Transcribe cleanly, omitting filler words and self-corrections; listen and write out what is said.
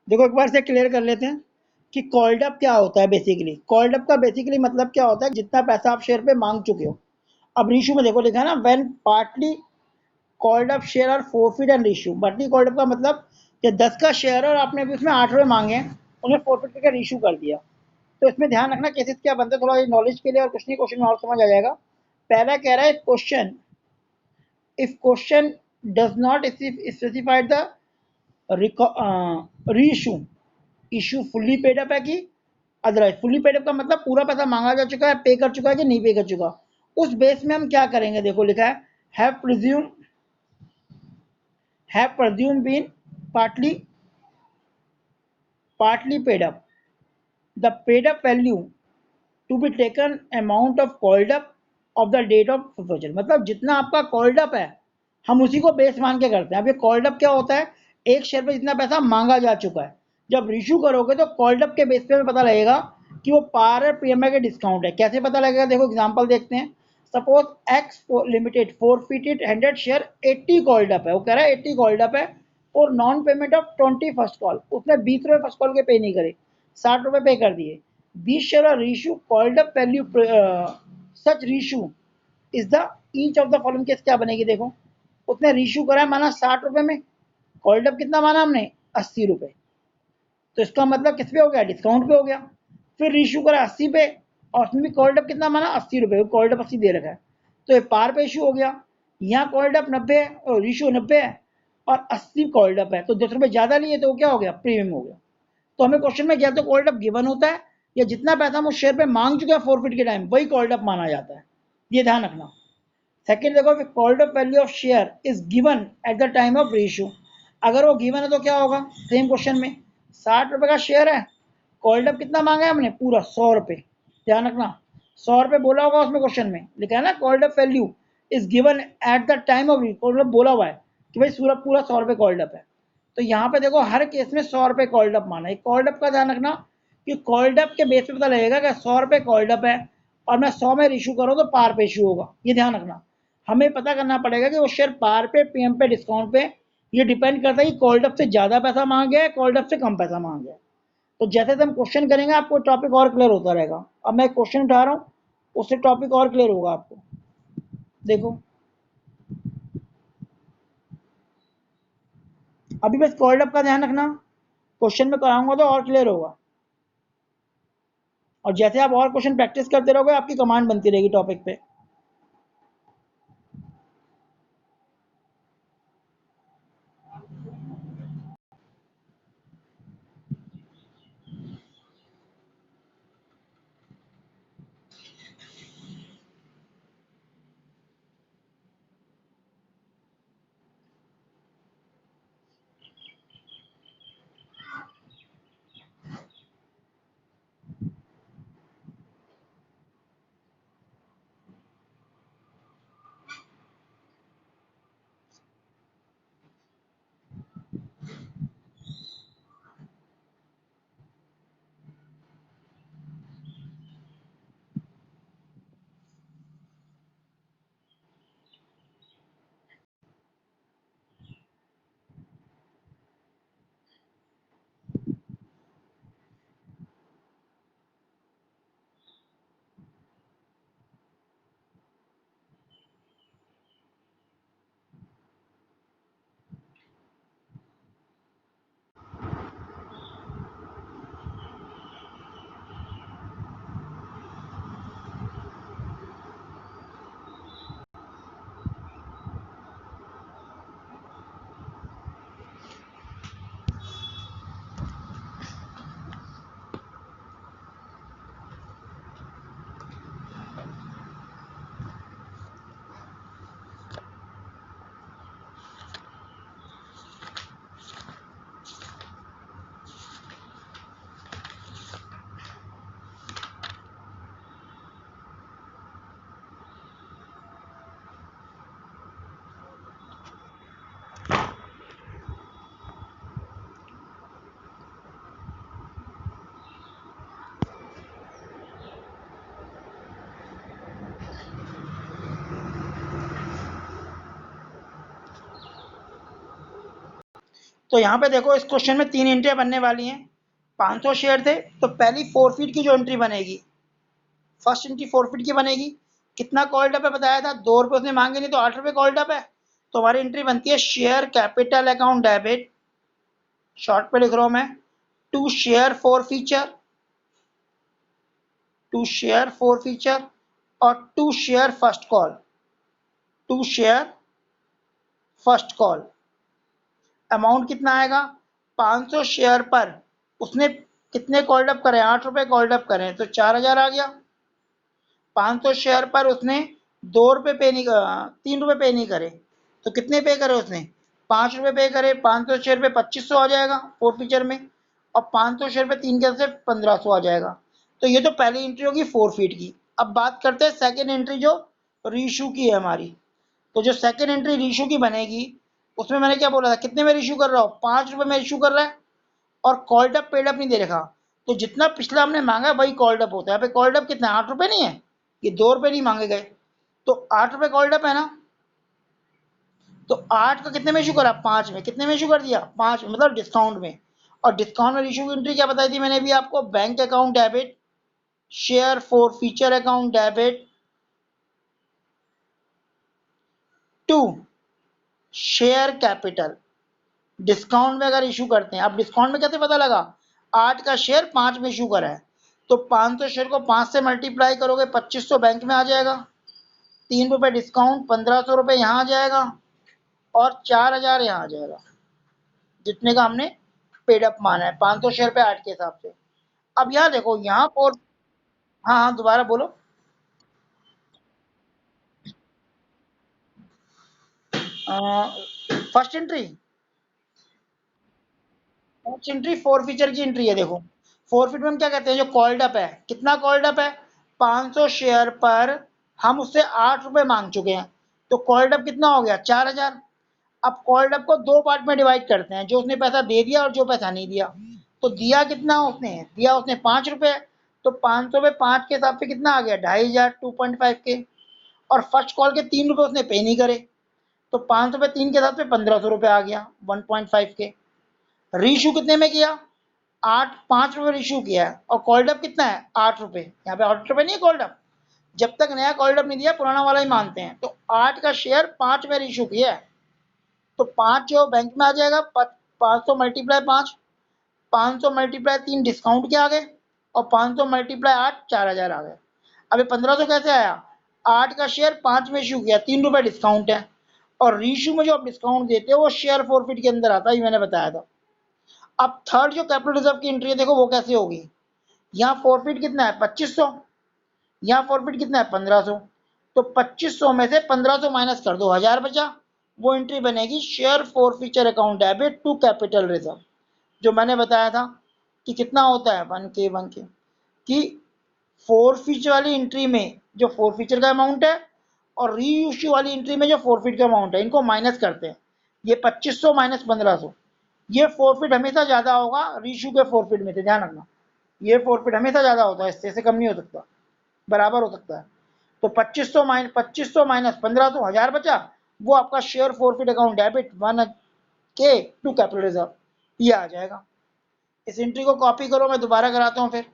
देखो एक बार से क्लियर कर लेते हैं कि कॉल्ड अप क्या होता है। बेसिकली कॉल्ड अप का बेसिकली मतलब क्या होता है, जितना पैसा आप शेयर पे मांग चुके हो। अब रेशियो में देखो लिखा है ना, when partly called up share और forfeit and ratio. Partly called up का मतलब कि 10 का शेयर है और आपने अभी उसमें 8 रुपये मांगे हैं, उन्हें फोरफिट करके रेशियो कर दिया। तो इसमें ध्यान रखना केसेस क्या बनते हैं, थोड़ा नॉलेज के लिए, और कुछ नहीं, क्वेश्चन में और समझ आ जाएगा। पहला कह रहा है question, if question does not specified the reissue, issue fully paid up है कि अदरवाइज। फुल्ली पेड अप का मतलब पूरा पैसा मांगा जा चुका है, पे कर चुका है कि नहीं पे कर चुका। उस बेस में हम क्या करेंगे, देखो लिखा है have presume, have presume been partly partly paid up, the paid up value to be taken amount of called up of the date of proposal. मतलब जितना आपका कॉल्ड अप है हम उसी को बेस मान के करते हैं। अब ये कॉल्ड अप क्या होता है, एक शेयर पे जितना पैसा मांगा जा चुका है। जब रिश्यू करोगे तो कॉल्ड अप के बेस पे हमें पता लगेगा कि वो पार है पीएमआई के डिस्काउंट है। कैसे पता लगेगा, देखो एग्जांपल देखते हैं। Suppose x limited forfeited 100 share, 80 called up है। वो कह रहा है 80 कॉल्ड अप है और non payment of 20 first call. उसने 20 रुपये फर्स्ट कॉल के पे नहीं करे, 60 रुपये पे कर दिए। These shall are reissue called up value, such reissue is the each of the following case क्या बनेगी, देखो उसने रीशू करा है माना 60 रुपए में, कॉल्ड अप कितना माना हमने 80 रुपए, तो इसका मतलब किस पे हो गया, डिस्काउंट पे हो गया। फिर रीशू करा 80 पे और उसमें भी कॉल्ड अप कितना माना 80 रुपए, कॉल्ड अप 80 दे रखा है, तो ये पार पे इशू हो गया। यहाँ कॉल्ड अप 90 है और रीशू 90 है और 80 कॉल्ड अप है, तो 10 रुपए ज्यादा लिए तो क्या हो गया, प्रीमियम हो गया। तो हमें क्वेश्चन में क्या तो कॉल्ड अप गिवन होता है, या जितना पैसा हम उस शेयर पे मांग चुके हैं फोरफिट के टाइम वही कॉल्ड अप माना जाता है। ये ध्यान रखना। सेकंड देखो, called up value of share is given at the time of ratio. अगर वो गिवन है तो क्या होगा, सेम क्वेश्चन में 60 रुपए का शेयर है, कॉल्ड अप कितना मांगा है हमने, पूरा 100 रुपए। ध्यान रखना 100 रुपए बोला होगा उसमें, क्वेश्चन में लिखा है ना called up value is given at the time of ratio, बोला हुआ है कि भाई पूरा पूरा 100 रुपए कॉल्ड अप है। तो यहाँ पे देखो हर केस में 100 रुपए कॉल्ड अप माना है। कॉल्ड अप का ध्यान रखना कि कॉल्ड अप के बेस पे पता लगेगा कि 100 रुपए कॉल्ड अप है और मैं 100 में इशू करूँ तो पार पे इशू होगा। ये ध्यान रखना, हमें पता करना पड़ेगा कि वो शेयर पार पे, पीएम पे, डिस्काउंट पे। ये डिपेंड करता है कि कॉल्ड अप से ज्यादा पैसा मांग गया है, कॉल्ड अप से कम पैसा मांग गया। तो जैसे हम क्वेश्चन करेंगे आपको टॉपिक और क्लियर होता रहेगा। अब मैं क्वेश्चन उठा रहा हूँ, उससे टॉपिक और क्लियर होगा आपको। देखो अभी बस कॉल्ड अप का ध्यान रखना, क्वेश्चन में कराऊंगा तो और क्लियर होगा। और जैसे आप और क्वेश्चन प्रैक्टिस करते रहोगे आपकी कमांड बनती रहेगी टॉपिक पे। तो यहाँ पे देखो इस क्वेश्चन में 3 एंट्रियां बनने वाली हैं। 500 शेयर थे तो पहली फोरफीट की जो एंट्री बनेगी, फर्स्ट एंट्री फोरफीट की बनेगी। कितना कॉल्ड अप है बताया था, 2 रुपये उसने मांगे नहीं तो 8 रुपये कॉल्ड अप है। तो हमारी एंट्री बनती है share capital account debit, short पे लिख रहा हूं मैं, to share forfeiture, to share forfeiture और to share first call, to share first call. Amount कितना आएगा, 500 शेयर पर उसने कितने कॉल्ड अप करे, 8 रुपये कॉल्ड अप करें तो 4000 आ गया। 500 शेयर पर उसने 2 रुपये पे नहीं, 3 रुपये पे नहीं करे तो कितने पे करे उसने, 5 रुपये पे करे। 500 शेयर पे 2500 आ जाएगा फोर फीचर में, और 500 शेयर पे 3 कैसे 1500 आ जाएगा। तो ये तो पहली एंट्री होगी फोरफीट की। अब बात करते हैं सेकेंड एंट्री जो रीशू की है हमारी। तो जो सेकेंड एंट्री रीशू की बनेगी उसमें मैंने क्या बोला था, कितने में इशू कर रहा हूँ, 5 रुपये में इशू कर रहा है और कॉल्ड अप पेड अप नहीं दे रखा। तो जितना पिछला हमने मांगा वही कॉल्ड अप होता है। यहाँ पे कॉल्ड अप कितना है, 8 रुपये नहीं है, ये 2 रुपये नहीं मांगे गए तो 8 रुपये कॉल्ड अप है ना। तो 8 का कितने में इशू करा, 5 में। कितने में इशू कर दिया, 5 में, मतलब डिस्काउंट में। और डिस्काउंट में इशू की एंट्री क्या बताई थी मैंने अभी आपको, bank account debit, share forfeiture account debit to share capital. Discount में अगर इशू करते हैं, अब डिस्काउंट में कैसे पता लगा, 8 का शेयर 5 में इशू करा है तो 500 शेयर को 5 से मल्टीप्लाई करोगे 2500 बैंक में आ जाएगा, 3 रुपये डिस्काउंट, 1500 रुपये यहाँ आ जाएगा और 4000 यहाँ आ जाएगा, जितने का हमने पेड अप माना है 500 शेयर पे 8 के हिसाब से। अब यहाँ देखो यहाँ पर, हाँ हाँ दोबारा बोलो। First entry, first entry four feature की एंट्री है। देखो फोर फीट में हम क्या कहते हैं, जो कॉल्ड अप है, कितना कॉल्ड अप है, 500 शेयर पर हम उससे 8 रुपये मांग चुके हैं तो कॉल्ड अप कितना हो गया, 4000। अब कॉल्ड अप को 2 पार्ट में डिवाइड करते हैं, जो उसने पैसा दे दिया और जो पैसा नहीं दिया। तो दिया कितना उसने, दिया उसने 5 रुपये, तो 500 में 5 के हिसाब से कितना आ गया, 2500, 2.5 के। और फर्स्ट कॉल के 3 रुपये उसने पे नहीं करे तो 500 पे 3 के हिसाब से 1500 रुपये आ गया, 1.5 के। रीशू कितने में किया, 5 रुपये रीशू किया है और कॉल्ड अप कितना है, 8 रुपये। यहाँ पे 8 रुपये नहीं है कॉल्ड अप, जब तक नया कॉल्ड अप नहीं दिया पुराना वाला ही मानते हैं। तो 8 का शेयर 5 में रीशू किया है तो 5 जो बैंक में आ जाएगा, 500 मल्टीप्लाई 5, 500 मल्टीप्लाई 3 डिस्काउंट के आ गए और 500 मल्टीप्लाई 8 4000 आ गए। अभी 1500 कैसे आया, 8 का शेयर 5 में इशू किया, 3 रुपये डिस्काउंट है और रीशू में जो आप डिस्काउंट देते हो वो शेयर फॉरफिट के अंदर आता है, ये मैंने बताया था। अब थर्ड जो कैपिटल रिजर्व की एंट्री है देखो वो कैसे होगी, यहाँ फॉरफिट कितना है 2500, यहाँ फॉरफिट कितना है 1500, तो 2500 में से 1500 माइनस कर दो, 1000 बचा। वो एंट्री बनेगी share forfeiture account debit to capital reserve, जो मैंने बताया था कि कितना होता है 1K कि फॉरफीचर वाली एंट्री में जो फॉरफीचर का अमाउंट है और री इश्यू वाली एंट्री में जो फॉरफिट का अमाउंट है, इनको माइनस करते हैं। ये 2500 माइनस 1500, ये फॉरफिट हमेशा ज्यादा होगा रीशू के फॉरफिट में से, ध्यान रखना। ये फॉरफिट हमेशा ज्यादा होता है, इससे कम नहीं हो सकता, बराबर हो सकता है। तो 2500 माइनस 1500, 1000 बचा, वो आपका share forfeit account debit 1K to capital reserve, ये आ जाएगा। इस एंट्री को कॉपी करो, मैं दोबारा कराता हूँ फिर।